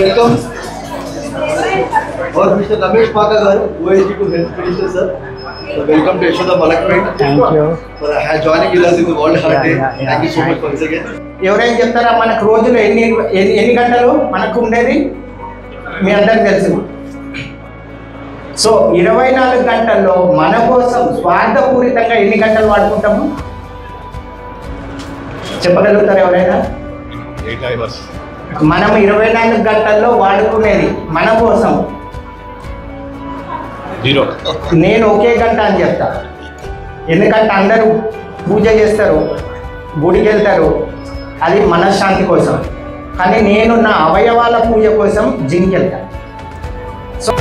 welcome और Mr. Ramesh Paka garu, OSD to Health Minister sir. So welcome to Yashoda Malakpet. Thank you for joining with us in the World Heart Day. Thank you so much once again. ఎవరైనా చెప్తారా మనకు రోజులో ఎన్ని గంటలు మనకు ఉండేది మీ అందరికి తెలుసు. సో 24 గంటల్లో మన కోసం స్వార్థపూరితంగా ఎన్ని గంటలు వాడుకుంటాము చెప్పగలుగుతారు ఎవరైనా? మనం 24 గంటల్లో వాడుకునేది మన కోసం నేను ఒకే గంట అని చెప్తా. ఎందుకంటే అందరూ పూజ చేస్తారు, గుడికి వెళ్తారు, అది మనశ్శాంతి కోసం. కానీ నేను నా అవయవాల పూజ కోసం జిమ్కి వెళ్తాను. సో